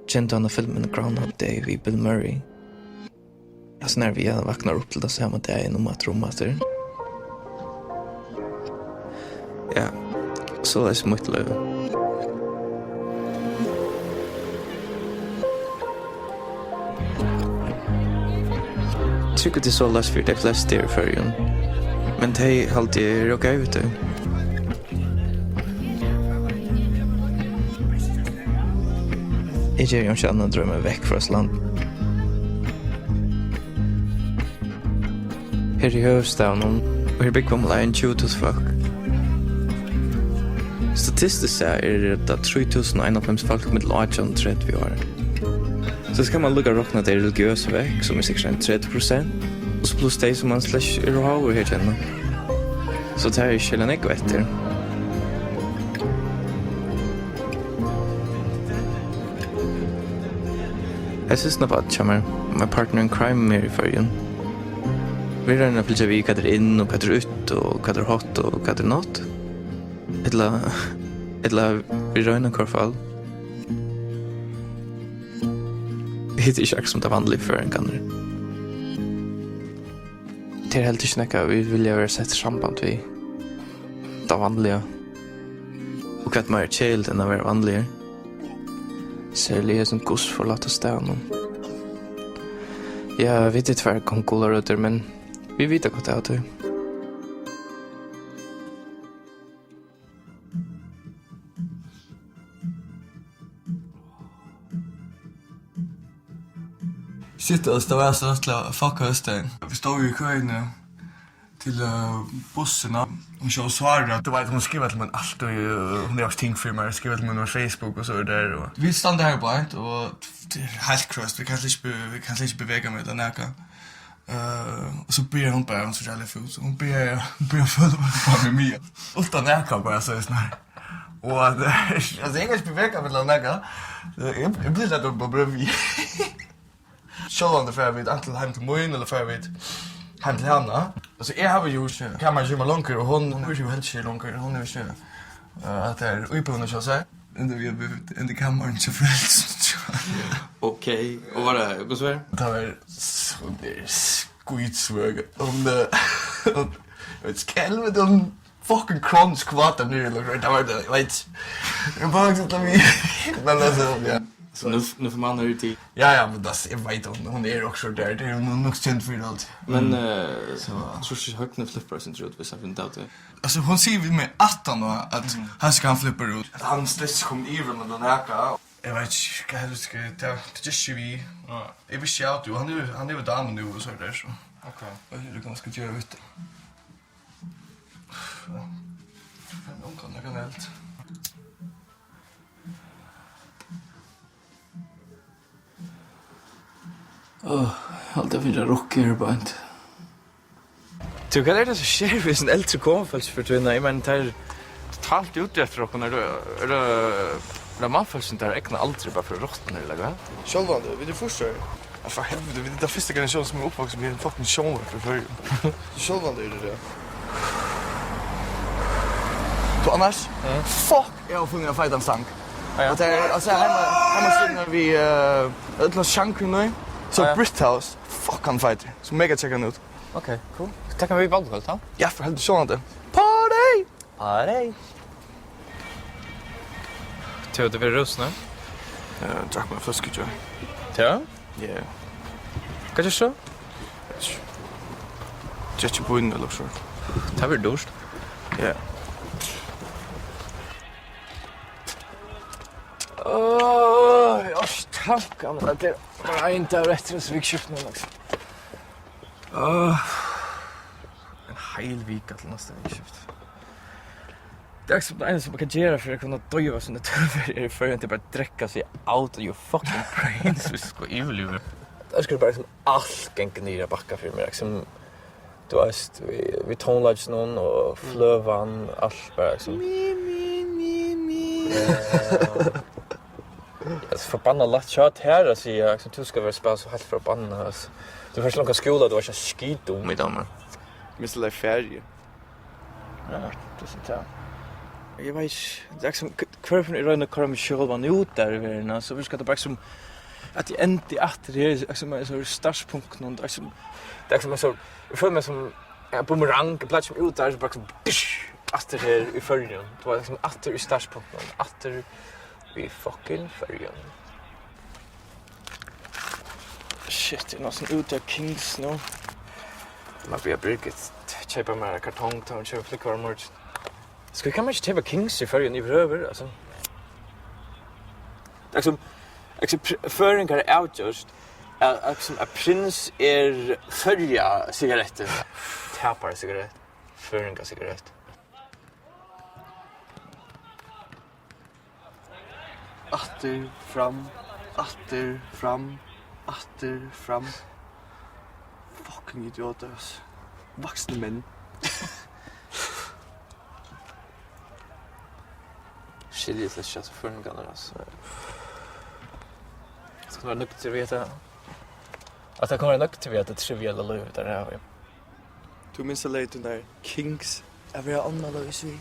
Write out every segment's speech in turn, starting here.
Kände han filmen Groundhog Day vid Bill Murray. Alltså när vi vaknar upp till det så här mot dig om att romater. Ja, så är det mitt liv. Tycker det så läs för de flesta i förrjun. Men det är alltid råka ut det. Jag gör ju inte annan drömmer väck från land. Här i huvudstaden och här bygger man en 20 folk. Statistiskt är det 3051 folk med 18-30 år. Så ska man lugga rockna det religiösa väck som är säkert 30%. Och så plus det som man slash är och har här känna. Så det här är källan jag vet det. Jag syns nog att jag med partner in crime mer i färgen. Vi rör att flytta vi vad det är in och vad det är ut och vad det är hot och vad det är något. Eller vi rör i fall. Det är inte som det vanliga för en kan. Det är helt inte snacka. Vi vill göra sätt samband vid det vanliga. Och att man är chill än att vara vanligare. Särskilt som goss får låta stanna. Jag vet inte vad konkularöter, men vi vet att det är det. Shit, alltså det var så att fucka Östein. Vi stod i kön nu till bussarna. Hon så svarade att det var att hon skrev till mig allt och hon är också ting för mig. Skrev till mig på Facebook och så där. Och vi stod här på ett och det är helt kröst. Vi kan inte bevega mig där näka. Och så ber hon bara om sociala fot. Hon ber följa med mig. Utan näka bara så här. Och alltså jag kan inte bevega mig där näka. Jag blir lätt på bredvid. Självande för vi antingen hem till Moin eller för vi hem till Hanna. Alltså jag har ju kameran som är långt och hon är ju helt schysst långt. Hon är ju att det är uppåt så säga. Ändå vi in the kameran så frälst. Okej. Och vad är det? Hur svär? Det var så det skitsvåg om det ett skall med de fucking crunch kvarten nu eller det var det vet. Jag bara så att vi men alltså ja. Så nu får man ut i. Ja, men das jag vet hon är också där. Det är nog känt för allt. Men så så högt nu flippar sen tror jag vi har inte det. Alltså hon säger vi med 18 då att han ska flippa ut. Han stress kom i rummet och näka. Jag vet inte, jag ska det just vi. Jag vill shout du. Han är dam nu och så där så. Okej. Vad är det ganska göra ute? Men kan helt. Allt jag vill rocker band. Du kan det så share vid en äldre konfels för tunna. Men det är totalt ut efter rocken när det man får sånt där äkna allt bara för rotten eller vad? Självande, vill du förstå? För helvete, det är den första generationen som är uppvuxen med en fucking show för Självande är det. Så annars? Fuck, jag har funnit en fight en sang. Att alltså hemma sitter vi ett något chankring nu. Så Brithouse, fuck han fighter. Så mega checka ut. Okej, cool. Tack kan vi valgkväll ta. Ja, för helvete så inte. Party! Party. Tror du vill rösta nu? Drack mig flaska ju. Ja? Ja. Kan du så? Just på in eller så. Tar vi dusch? Ja. Jag tackar mig att det bara inte är rätt så vi köpt någon också. En hel vecka till nästa vi köpt. Det är som det enda som man kan göra för att kunna döva sina törver för att inte bara dräcka sig out of your fucking brains. Vi ska överleva. Det skulle bara liksom allt gänga nya backa för mig. Liksom, du vet, vi tonlags någon och flövan, allt bara liksom. Alltså förbanna lätt kött här att säga liksom du ska vara spel så helt förbanna alltså. Du först långa skola då var jag skit dum i damer. Minns det färg. Ja, det är sånt här. Jag vet det är som kvarfen i röna kommer själva ut där över så vi ska det bara som att det inte att det är liksom så startpunkt någon där som det är som så för mig som en boomerang plats som ut där så bara som att det är i följen. Det var liksom att det är startpunkten att det vi fucking följen. Shit, det är någon ut där Kings nu. Man blir brukat köpa mer kartong ta och köpa flickor merch. Ska vi kan man inte köpa Kings i följen i över alltså. Liksom föringar är outjust. Liksom a prins är följa cigaretten. Tappar cigarett. Föringar cigarett. Atter fram. Fucking idioter. Vuxna män. Skiljer sig så för en gång alltså. Ska vara nökt till att veta att jag kommer nökt till att veta det triviala livet där här. Du minns det den där Kings every annan lös vi.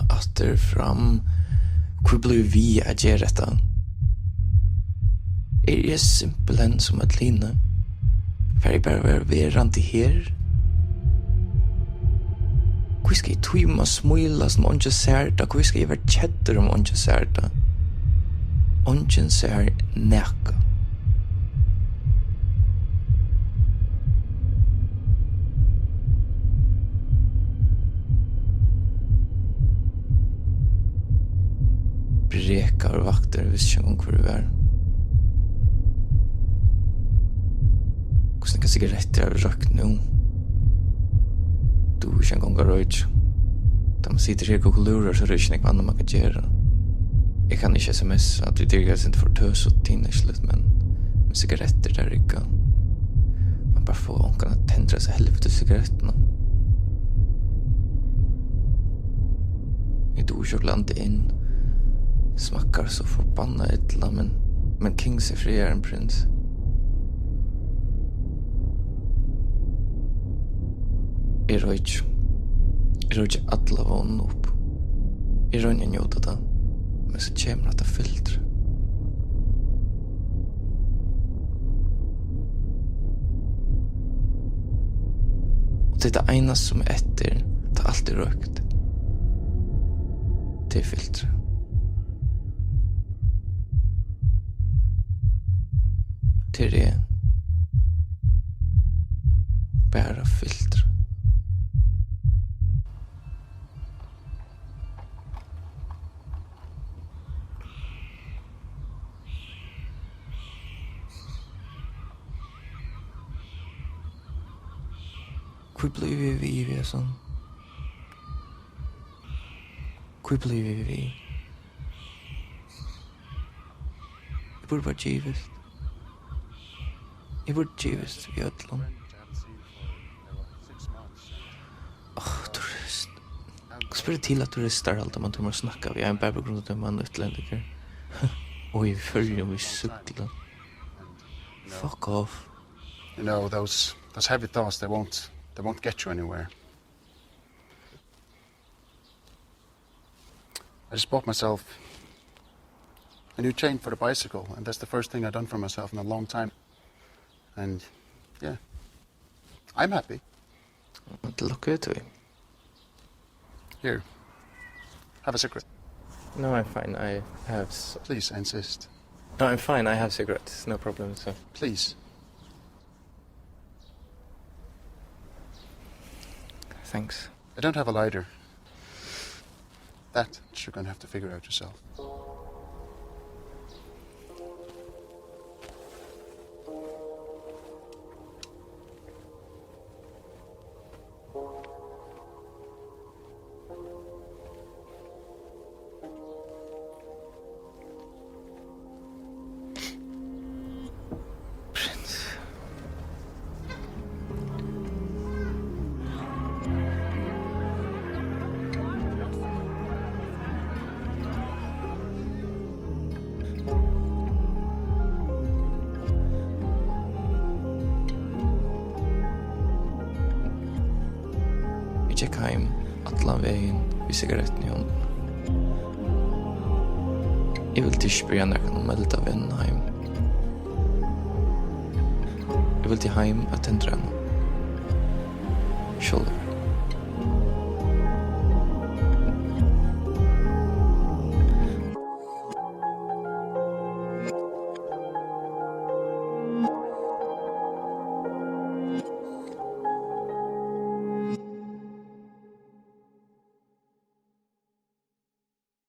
Atter fram. Hur blir vi att göra detta? Är det simpelthen som att linna? För jag bara vara verande här? Hur ska jag tvima smila som ongen ser det? Hur ska jag vara kätter om ongen ser det? Ongen ser näka. Brekar vakter visst inte hur det är. Hur snacka cigaretter har vi rökt nu? Du visst inte rökt. Där man sitter här och lurar så rökt inte vad man kan göra. Jag kan inte sms att vi direkt inte får tös och tinneslut men cigaretter där inte. Man bara får ångarna att tändra sig helvete cigaretterna. I dusjokland in. Smackar så förbanna ettla men Kings är friare än prins. Jag röjt alla vånen upp. Jag röjt njuta det. Men så kommer det filter. Och det är det ena som är efter. Det är alltid rökt. Det är filter. Till det bara filter. Hur blir vi sån? Hur blir vi? Det borde vara givet. Jag borde givet vid ödlom. Turist. Spör till att turister alltid man tror snacka. Vi är en bara grund av man utländiker. Oj, vi följer och vi cyklar. Fuck off. You know, those heavy thoughts, they won't get you anywhere. I just bought myself a new chain for the bicycle, and that's the first thing I've done for myself in a long time. And yeah, I'm happy. Look at it. Here. Have a cigarette. No, I'm fine. I have... Please, I insist. No, I'm fine. I have cigarettes. No problem, so... Please. Thanks. I don't have a lighter. That you're going to have to figure out yourself. Vi gick hem alla vägen vid cigaretten i hånden. Jag vill inte spyrja när jag kan melda vän hem. Jag vill till hem att tända den. Själv.